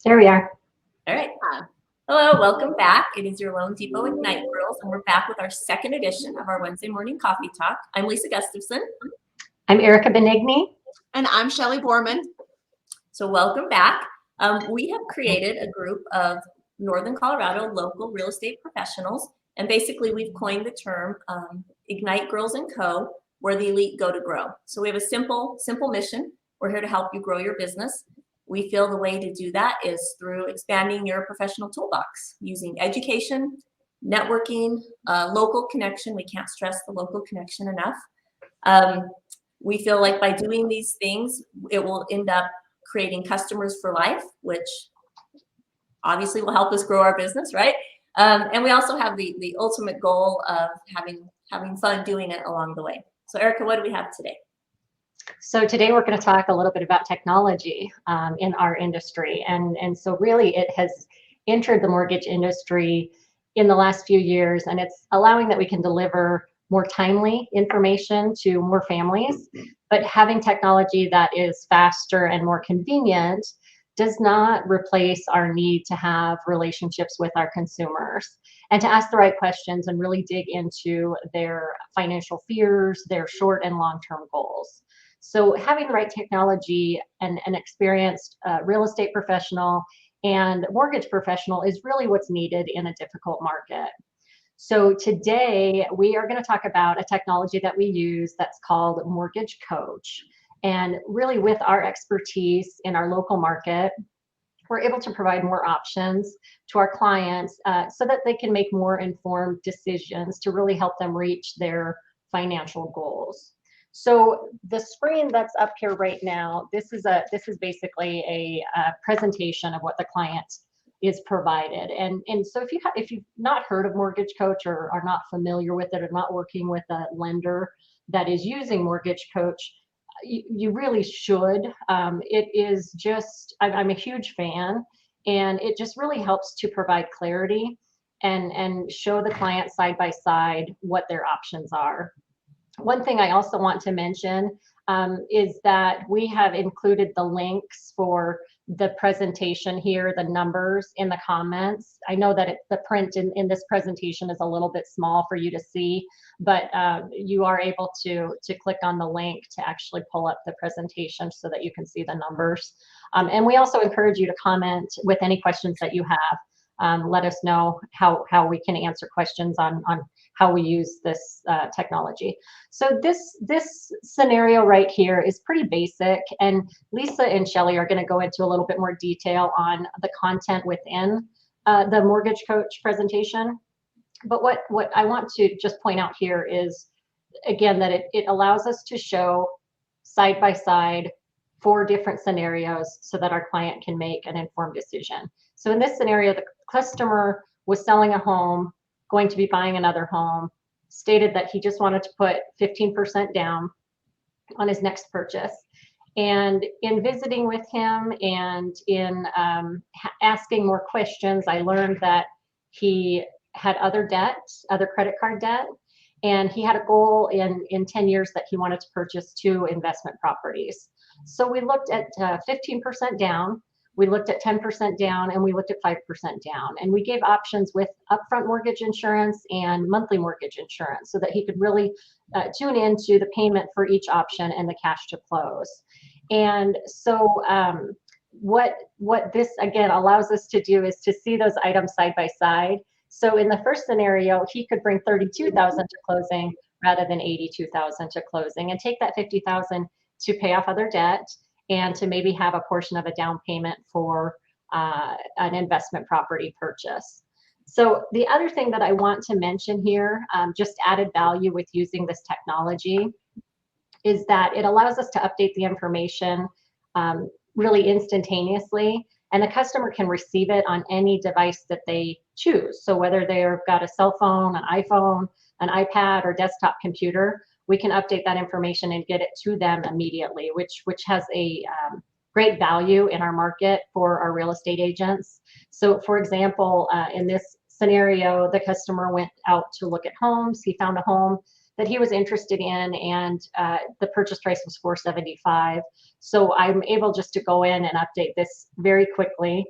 There we are. All right. Hello, welcome back. It is your Loan Depot Ignite Girls, and we're back with our second edition of our Wednesday morning coffee talk. I'm Lisa Gustafson. I'm Erica Benigni. And I'm Shelly Borman. So welcome back. We have created a group of Northern Colorado local real estate professionals, and basically we've coined the term Ignite Girls & Co., where the elite go to grow. So we have a simple mission. We're here to help you grow your business. We feel the way to do that is through expanding your professional toolbox using education, networking, local connection. We can't stress the local connection enough. We feel like by doing these things, it will end up creating customers for life, which obviously will help us grow our business, right? And we also have the ultimate goal of having fun doing it along the way. So Erica, what do we have today? So today we're going to talk a little bit about technology in our industry. And so really it has entered the mortgage industry in the last few years, and it's allowing that we can deliver more timely information to more families, but having technology that is faster and more convenient does not replace our need to have relationships with our consumers and to ask the right questions and really dig into their financial fears, their short and long-term goals. So having the right technology and an experienced real estate professional and mortgage professional is really what's needed in a difficult market. So today we are going to talk about a technology that we use that's called Mortgage Coach. And really with our expertise in our local market, we're able to provide more options to our clients so that they can make more informed decisions to really help them reach their financial goals. So the screen that's up here right now, this is basically a presentation of what the client is provided. And so if you've not heard of Mortgage Coach or are not familiar with it or not working with a lender that is using Mortgage Coach, you really should. It is just, I'm a huge fan, and it just really helps to provide clarity and show the client side by side what their options are. One thing I also want to mention is that we have included the links for the presentation here, the numbers in the comments. I know that the print in this presentation is a little bit small for you to see, but you are able to click on the link to actually pull up the presentation so that you can see the numbers. And we also encourage you to comment with any questions that you have. Let us know how we can answer questions on how we use this technology. So this scenario right here is pretty basic, and Lisa and Shelly are going to go into a little bit more detail on the content within the Mortgage Coach presentation. But what I want to just point out here is, again, that it allows us to show side by side 4 different scenarios so that our client can make an informed decision. So in this scenario, the customer was selling a home, going to be buying another home, stated that he just wanted to put 15% down on his next purchase. And in visiting with him and in asking more questions, I learned that he had other debt, other credit card debt, and he had a goal in 10 years that he wanted to purchase 2 investment properties. So we looked at 15% down, we looked at 10% down, and we looked at 5% down. And we gave options with upfront mortgage insurance and monthly mortgage insurance so that he could really tune into the payment for each option and the cash to close. And so what this, again, allows us to do is to see those items side by side. So in the first scenario, he could bring $32,000 to closing rather than $82,000 to closing, and take that $50,000 to pay off other debt and to maybe have a portion of a down payment for an investment property purchase. So the other thing that I want to mention here, just added value with using this technology, is that it allows us to update the information really instantaneously, and the customer can receive it on any device that they choose. So whether they've got a cell phone, an iPhone, an iPad, or desktop computer, we can update that information and get it to them immediately, which has a great value in our market for our real estate agents. So for example, in this scenario, the customer went out to look at homes. He found a home that he was interested in, and the purchase price was $475,000. So I'm able just to go in and update this very quickly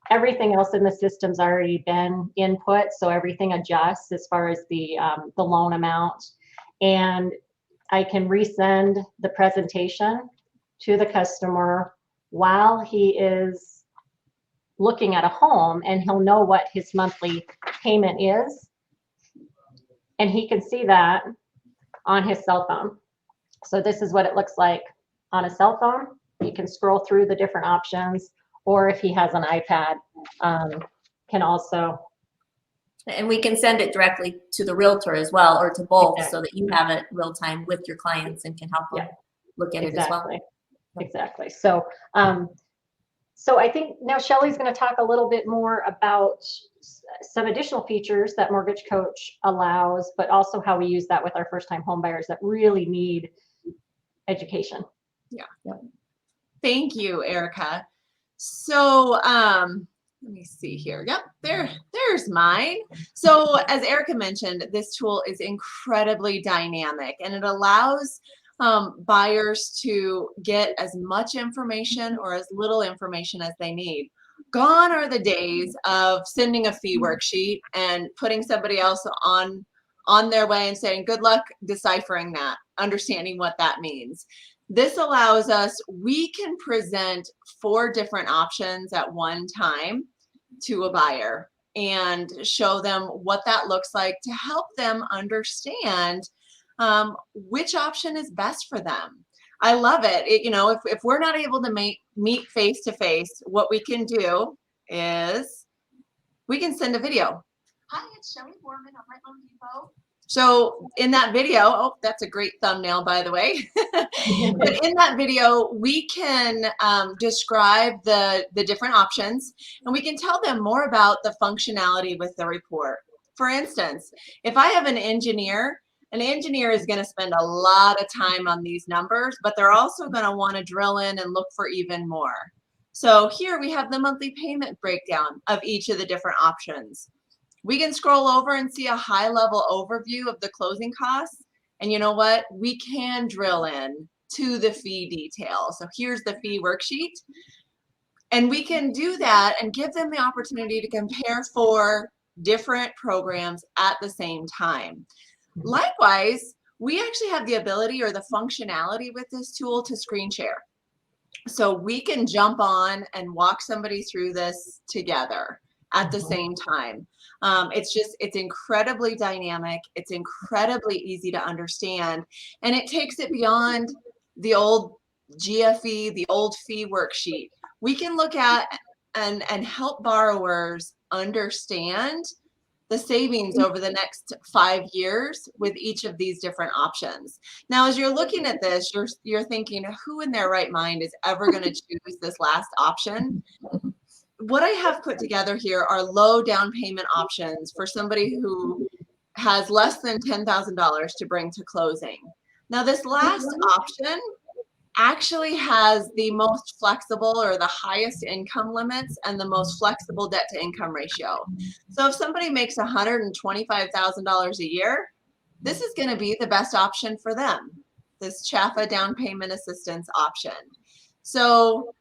everything else in the system's already been input, so everything adjusts as far as the loan amount. And I can resend the presentation to the customer while he is looking at a home, and he'll know what his monthly payment is. And he can see that on his cell phone. So this is what it looks like on a cell phone. You can scroll through the different options, or if he has an iPad, can also. And we can send it directly to the realtor as well, or to both, Exactly. so that you have it real time with your clients and can help them look at it as well. Exactly. So, so I think now Shelly's going to talk a little bit more about some additional features that Mortgage Coach allows, but also how we use that with our first-time home buyers that really need education. Yeah. Thank you, Erica. So let me see here. Yep, there's mine. So as Erica mentioned, this tool is incredibly dynamic, and it allows buyers to get as much information or as little information as they need. Gone are the days of sending a fee worksheet and putting somebody else on their way and saying, good luck deciphering that, understanding what that means. This allows us, we can present 4 different options at one time to a buyer and show them what that looks like to help them understand which option is best for them. I love it. You know, if we're not able to meet face to face, what we can do is we can send a video. Hi, it's Shelly Borman of Home Depot. So in that video, oh, that's a great thumbnail, by the way. But in that video, we can describe the different options, and we can tell them more about the functionality with the report. For instance, if I have an engineer is going to spend a lot of time on these numbers, but they're also going to want to drill in and look for even more. So here we have the monthly payment breakdown of each of the different options. We can scroll over and see a high-level overview of the closing costs. And you know what? We can drill in to the fee details. So here's the fee worksheet. And we can do that and give them the opportunity to compare 4 different programs at the same time. Likewise, we actually have the ability or the functionality with this tool to screen share. So we can jump on and walk somebody through this together at the same time. It's incredibly dynamic. It's incredibly easy to understand. And it takes it beyond the old GFE, the old fee worksheet. We can look at and help borrowers understand the savings over the next 5 years with each of these different options. Now, as you're looking at this, you're thinking, who in their right mind is ever going to choose this last option? What I have put together here are low down payment options for somebody who has less than $10,000 to bring to closing. Now, this last option actually has the most flexible or the highest income limits and the most flexible debt to income ratio. So if somebody makes $125,000 a year, this is going to be the best option for them, this CHFA down payment assistance option. So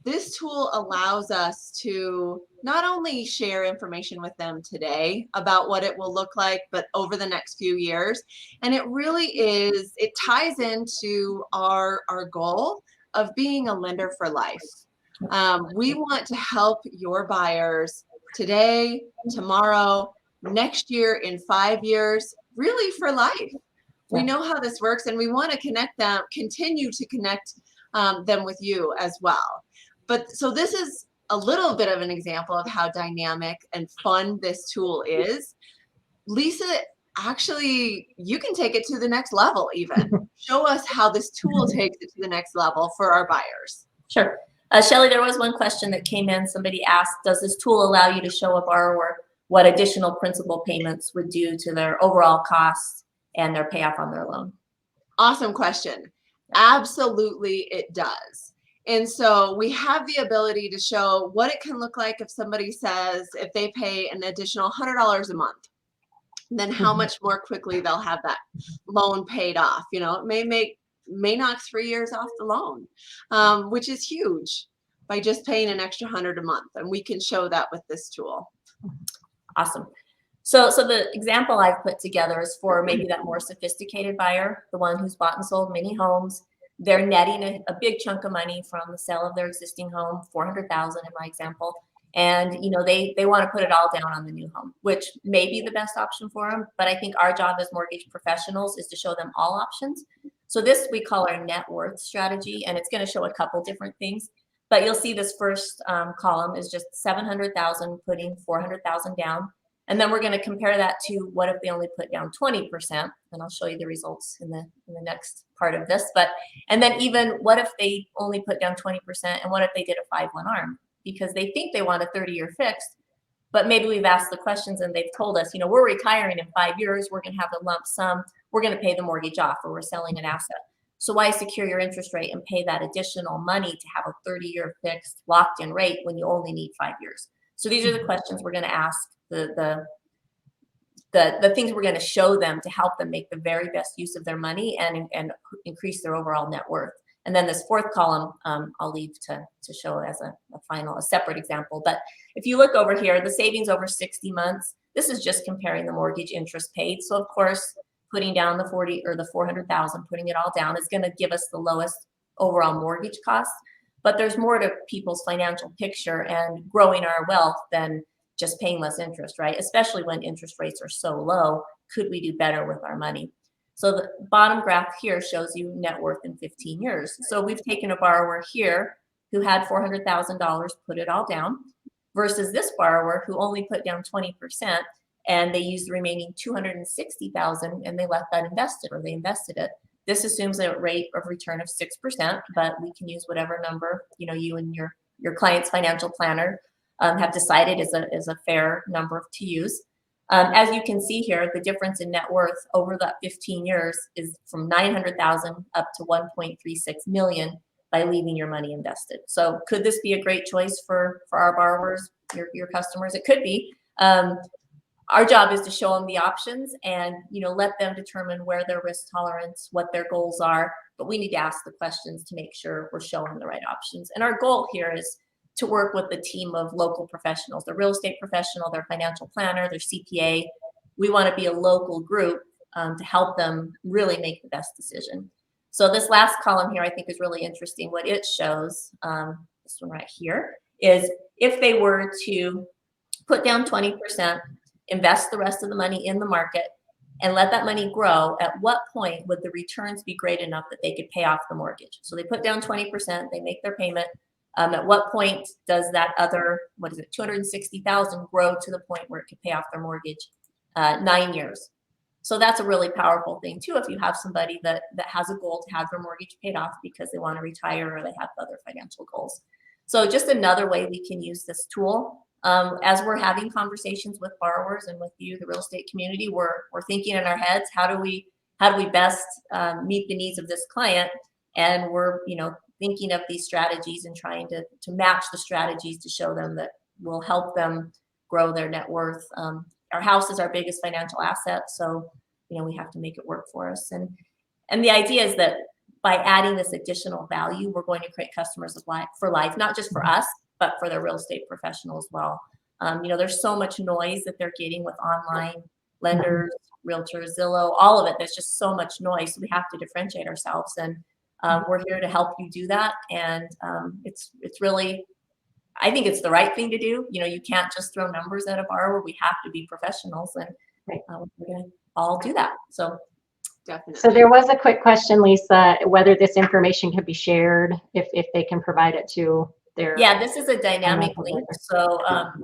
this tool allows us to not only share information with them today about what it will look like, but over the next few years. And it really is, it ties into our goal of being a lender for life. We want to help your buyers today, tomorrow, next year, in 5 years, really for life. We know how this works, and we want to connect them, continue to connect them with you as well. But so this is a little bit of an example of how dynamic and fun this tool is. Lisa, actually, you can take it to the next level even. Show us how this tool takes it to the next level for our buyers. Sure. Shelly, there was one question that came in. Somebody asked, does this tool allow you to show a borrower what additional principal payments would do to their overall costs and their payoff on their loan? Awesome question. Absolutely, it does. And so we have the ability to show what it can look like if somebody says, if they pay an additional $100 a month, then how much more quickly they'll have that loan paid off. You know, it may knock 3 years off the loan, which is huge. by just paying an extra $100 a month. And we can show that with this tool. Awesome. So the example I've put together is for maybe that more sophisticated buyer, the one who's bought and sold many homes. They're netting a big chunk of money from the sale of their existing home, $400,000 in my example. And they want to put it all down on the new home, which may be the best option for them. But I think our job as mortgage professionals is to show them all options. So this we call our net worth strategy, and it's going to show a couple different things. But you'll see this first column is just $700,000 putting $400,000 down. And then we're going to compare that to what if they only put down 20%, and I'll show you the results in the next part of this. And then even what if they only put down 20%, and what if they did a 5-1 ARM? Because they think they want a 30-year fixed, but maybe we've asked the questions and they've told us, we're retiring in 5 years, we're going to have a lump sum, we're going to pay the mortgage off, or we're selling an asset. So why secure your interest rate and pay that additional money to have a 30-year fixed locked in rate when you only need 5 years? So these are the questions we're going to ask, the things we're going to show them to help them make the very best use of their money and increase their overall net worth. And then this fourth column, I'll leave to show as a separate example. But if you look over here, the savings over 60 months, this is just comparing the mortgage interest paid. So of course, putting down the 40 or the 400,000, putting it all down is going to give us the lowest overall mortgage costs. But there's more to people's financial picture and growing our wealth than just paying less interest, right? Especially when interest rates are so low, could we do better with our money? So the bottom graph here shows you net worth in 15 years. So we've taken a borrower here who had $400,000, put it all down, versus this borrower who only put down 20%, and they used the remaining $260,000 and they left that invested, or they invested it. This assumes a rate of return of 6%, but we can use whatever number you and your client's financial planner have decided is a fair number to use. As you can see here, the difference in net worth over that 15 years is from $900,000 up to $1.36 million by leaving your money invested. So could this be a great choice for our borrowers, your customers? It could be. Our job is to show them the options and let them determine where their risk tolerance, what their goals are. But we need to ask the questions to make sure we're showing the right options. And our goal here is to work with the team of local professionals, the real estate professional, their financial planner, their CPA. We want to be a local group to help them really make the best decision. So this last column here, I think, is really interesting. What it shows, this one right here, is if they were to put down 20%, invest the rest of the money in the market, and let that money grow, at what point would the returns be great enough that they could pay off the mortgage? So they put down 20%, they make their payment. At what point does that other, $260,000 grow to the point where it could pay off their mortgage? 9 years. So that's a really powerful thing too, if you have somebody that has a goal to have their mortgage paid off because they want to retire or they have other financial goals. So just another way we can use this tool. As we're having conversations with borrowers and with you, the real estate community, we're thinking in our heads, how do we best meet the needs of this client? And we're thinking of these strategies and trying to match the strategies to show them that will help them grow their net worth. Our house is our biggest financial asset, so we have to make it work for us. And the idea is that by adding this additional value, we're going to create customers for life, not just for us, but for the real estate professional as well. There's so much noise that they're getting with online lenders, realtors, Zillow, all of it. There's just so much noise. So we have to differentiate ourselves, and we're here to help you do that. And it's really, I think it's the right thing to do. You can't just throw numbers at a borrower. We have to be professionals, and we're going to all do that. So Definitely. So there was a quick question, Lisa, whether this information can be shared if they can provide it to their. Yeah, this is a dynamic link. So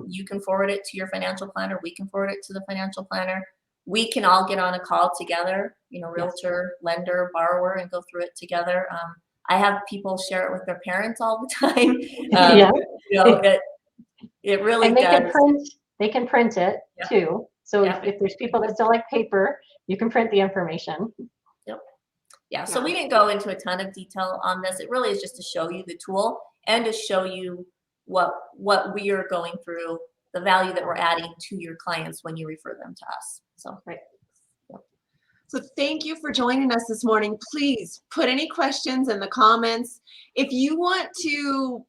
you can forward it to your financial planner. We can forward it to the financial planner. We can all get on a call together, realtor, lender, borrower, and go through it together. I have people share it with their parents all the time. It really and they does. They can print it too. So if there's people that still like paper, you can print the information. Yeah, so we didn't go into a ton of detail on this. It really is just to show you the tool and to show you what we are going through, the value that we're adding to your clients when you refer them to us. So So thank you for joining us this morning. Please put any questions in the comments. If you want to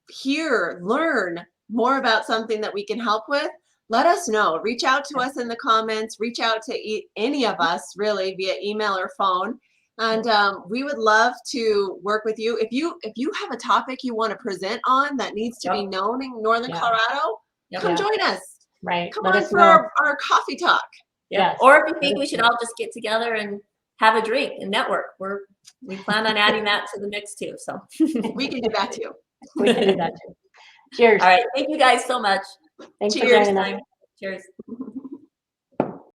hear, learn more about something that we can help with, let us know. Reach out to us in the comments. Reach out to any of us really via email or phone. And we would love to work with you. If you have a topic you want to present on that needs to be known in Northern Colorado, come join us. Right. Come Let on us for know. our coffee talk. Yeah. Yes. Or if you think we should all just get together and have a drink and network, we plan on adding that to the mix too. So We can do that too. We can do that too. Cheers. All right. Thank you guys so much. Thanks Cheers. for joining us. Cheers.